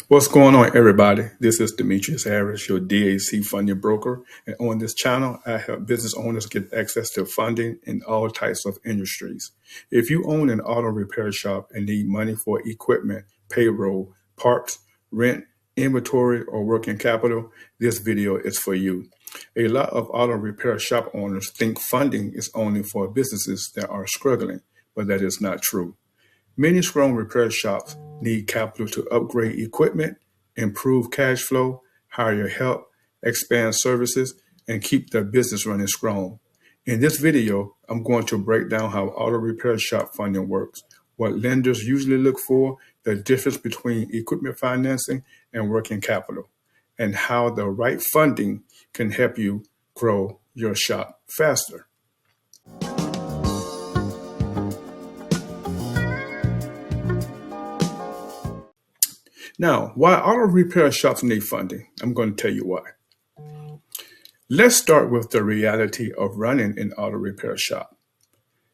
What's going on, everybody? This is Demetrius Harris, your DAC funding broker. And on this channel, I help business owners get access to funding in all types of industries. If you own an auto repair shop and need money for equipment, payroll, parts, rent, inventory, or working capital, this video is for you. A lot of auto repair shop owners think funding is only for businesses that are struggling, but that is not true. Many strong repair shops need capital to upgrade equipment, improve cash flow, hire help, expand services, and keep their business running strong. In this video, I'm going to break down how auto repair shop funding works, what lenders usually look for, the difference between equipment financing and working capital, and how the right funding can help you grow your shop faster. Now, why auto repair shops need funding? I'm going to tell you why. Let's start with the reality of running an auto repair shop.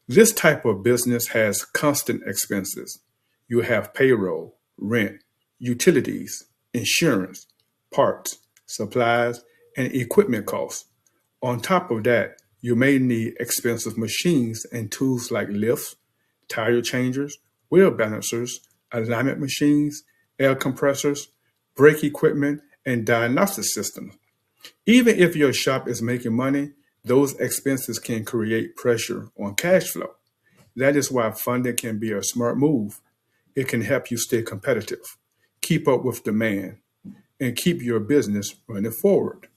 This type of business has constant expenses. You have payroll, rent, utilities, insurance, parts, supplies, and equipment costs. On top of that, you may need expensive machines and tools like lifts, tire changers, wheel balancers, alignment machines, air compressors, brake equipment, and diagnostic systems. Even if your shop is making money, those expenses can create pressure on cash flow. That is why funding can be a smart move. It can help you stay competitive, keep up with demand, and keep your business running forward.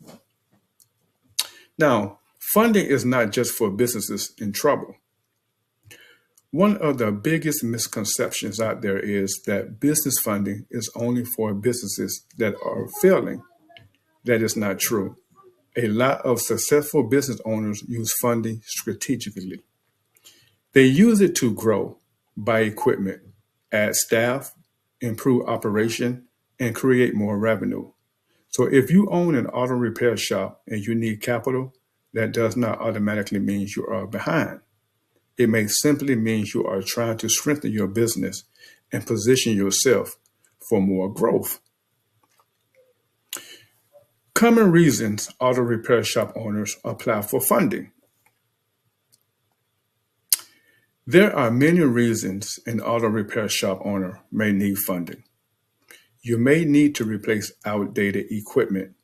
Now, funding is not just for businesses in trouble. One of the biggest misconceptions out there is that business funding is only for businesses that are failing. That is not true. A lot of successful business owners use funding strategically. They use it to grow, buy equipment, add staff, improve operation, and create more revenue. So if you own an auto repair shop and you need capital, that does not automatically mean you are behind. It may simply mean you are trying to strengthen your business and position yourself for more growth. Common reasons auto repair shop owners apply for funding. There are many reasons an auto repair shop owner may need funding. You may need to replace outdated equipment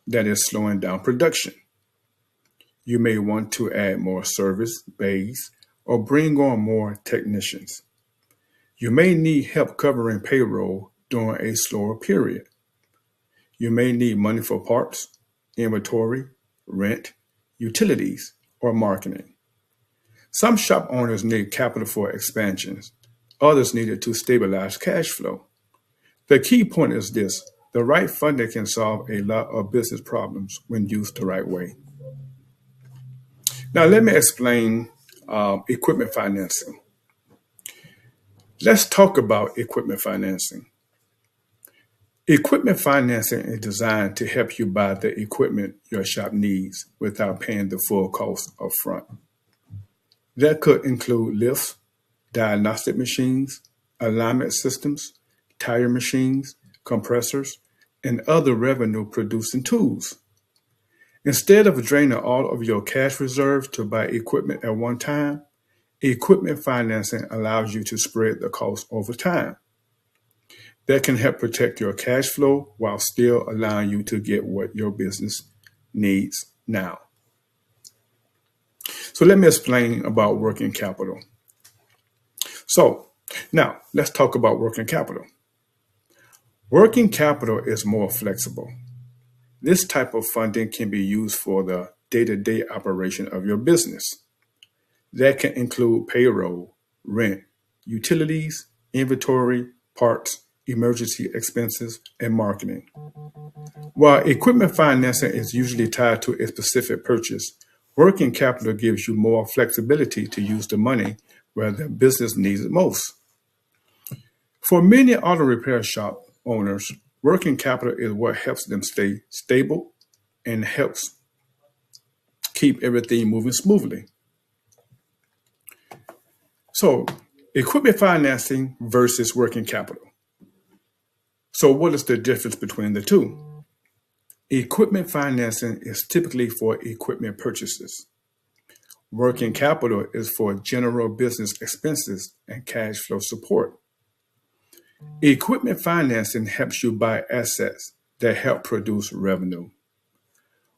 that is slowing down production. You may want to add more service bays or bring on more technicians. You may need help covering payroll during a slower period. You may need money for parts, inventory, rent, utilities, or marketing. Some shop owners need capital for expansions. Others need it to stabilize cash flow. The key point is this: the right funding can solve a lot of business problems when used the right way. Now, let me explain equipment financing. Let's talk about equipment financing. Equipment financing is designed to help you buy the equipment your shop needs without paying the full cost up front. That could include lifts, diagnostic machines, alignment systems, tire machines, compressors, and other revenue producing tools. Instead of draining all of your cash reserves to buy equipment at one time, equipment financing allows you to spread the cost over time. That can help protect your cash flow while still allowing you to get what your business needs now. So let me explain about working capital. So now let's talk about working capital. Working capital is more flexible. This type of funding can be used for the day-to-day operation of your business. That can include payroll, rent, utilities, inventory, parts, emergency expenses, and marketing. While equipment financing is usually tied to a specific purchase, working capital gives you more flexibility to use the money where the business needs it most. For many auto repair shop owners, working capital is what helps them stay stable and helps keep everything moving smoothly. So, equipment financing versus working capital. So what is the difference between the two? Equipment financing is typically for equipment purchases. Working capital is for general business expenses and cash flow support. Equipment financing helps you buy assets that help produce revenue.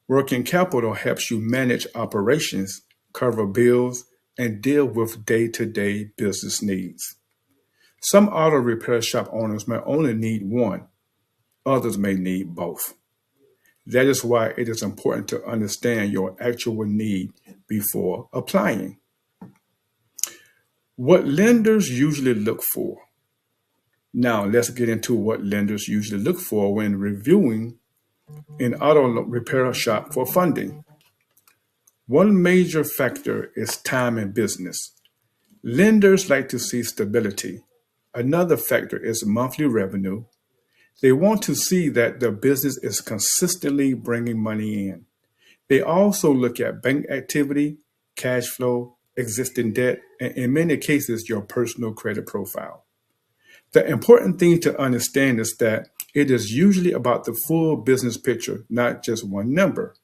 Working capital helps you manage operations, cover bills, and deal with day-to-day business needs. Some auto repair shop owners may only need one, others may need both. That is why it is important to understand your actual need before applying. What lenders usually look for. Now, let's get into what lenders usually look for when reviewing an auto repair shop for funding. One major factor is time in business. Lenders like to see stability. Another factor is monthly revenue. They want to see that the business is consistently bringing money in. They also look at bank activity, cash flow, existing debt, and in many cases, your personal credit profile. The important thing to understand is that it is usually about the full business picture, not just one number.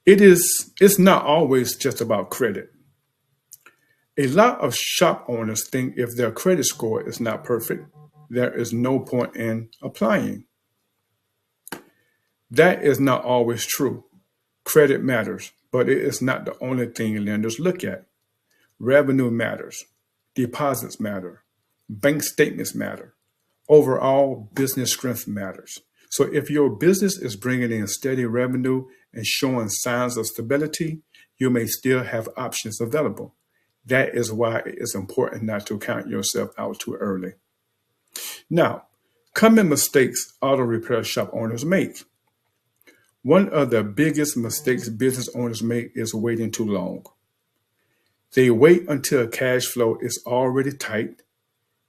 It's not always just about credit. A lot of shop owners think if their credit score is not perfect, there is no point in applying. That is not always true. Credit matters, but it is not the only thing lenders look at. Revenue matters. Deposits matter. Bank statements matter. Overall, business strength matters. So if your business is bringing in steady revenue and showing signs of stability, you may still have options available. That is why it is important not to count yourself out too early. Now, common mistakes auto repair shop owners make. One of the biggest mistakes business owners make is waiting too long. They wait until cash flow is already tight,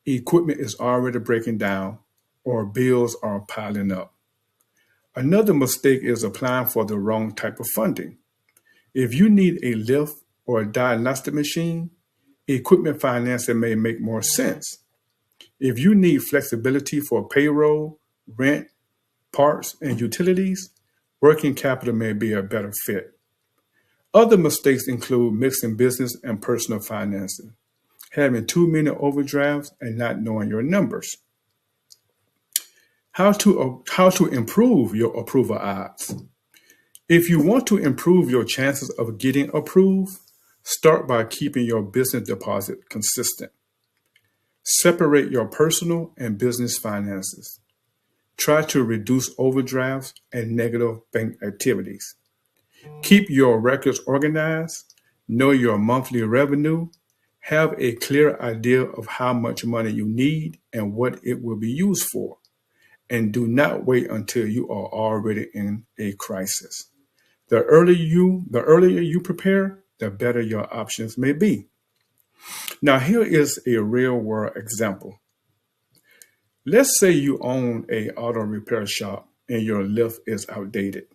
equipment is already breaking down, or bills are piling up. Another mistake is applying for the wrong type of funding. If you need a lift or a diagnostic machine, equipment financing may make more sense. If you need flexibility for payroll, rent, parts, and utilities, working capital may be a better fit. Other mistakes include mixing business and personal financing, having too many overdrafts, and not knowing your numbers. How to improve your approval odds. If you want to improve your chances of getting approved, start by keeping your business deposit consistent. Separate your personal and business finances. Try to reduce overdrafts and negative bank activities. Keep your records organized. Know your monthly revenue. Have a clear idea of how much money you need and what it will be used for. And do not wait until you are already in a crisis. The earlier you prepare, the better your options may be. Now, here is a real world example. Let's say you own a auto repair shop and your lift is outdated.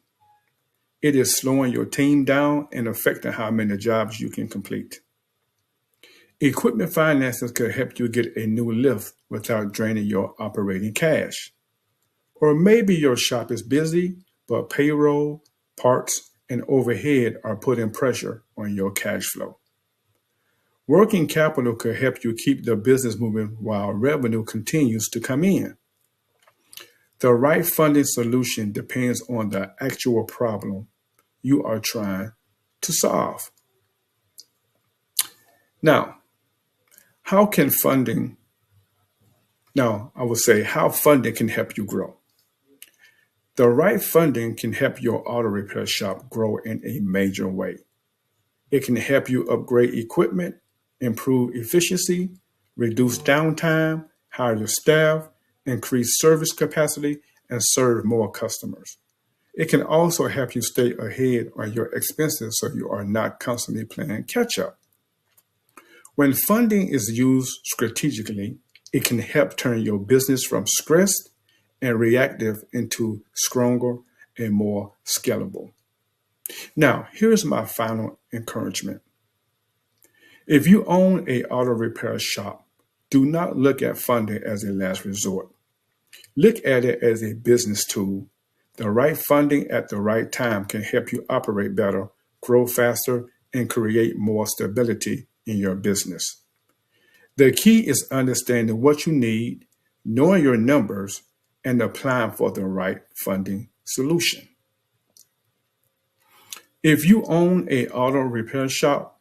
It is slowing your team down and affecting how many jobs you can complete. Equipment financing could help you get a new lift without draining your operating cash. Or maybe your shop is busy, but payroll, parts, and overhead are putting pressure on your cash flow. Working capital could help you keep the business moving while revenue continues to come in. The right funding solution depends on the actual problem you are trying to solve. Now, how can funding, now I would say how funding can help you grow. The right funding can help your auto repair shop grow in a major way. It can help you upgrade equipment, improve efficiency, reduce downtime, hire your staff, increase service capacity, and serve more customers. It can also help you stay ahead on your expenses so you are not constantly playing catch up. When funding is used strategically, it can help turn your business from stressed and reactive into stronger and more scalable. Now, here's my final encouragement. If you own a auto repair shop, Do not look at funding as a last resort. Look at it as a business tool. The right funding at the right time can help you operate better, grow faster, and create more stability in your business. The key is understanding what you need, knowing your numbers, and applying for the right funding solution. If you own an auto repair shop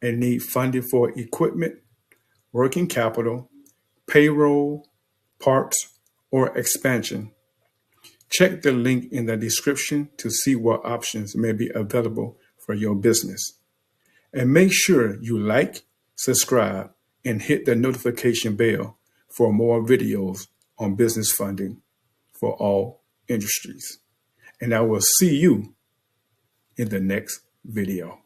and need funding for equipment, working capital, payroll, parts, or expansion, check the link in the description to see what options may be available for your business. And make sure you like, subscribe, and hit the notification bell for more videos on business funding for all industries. And I will see you in the next video.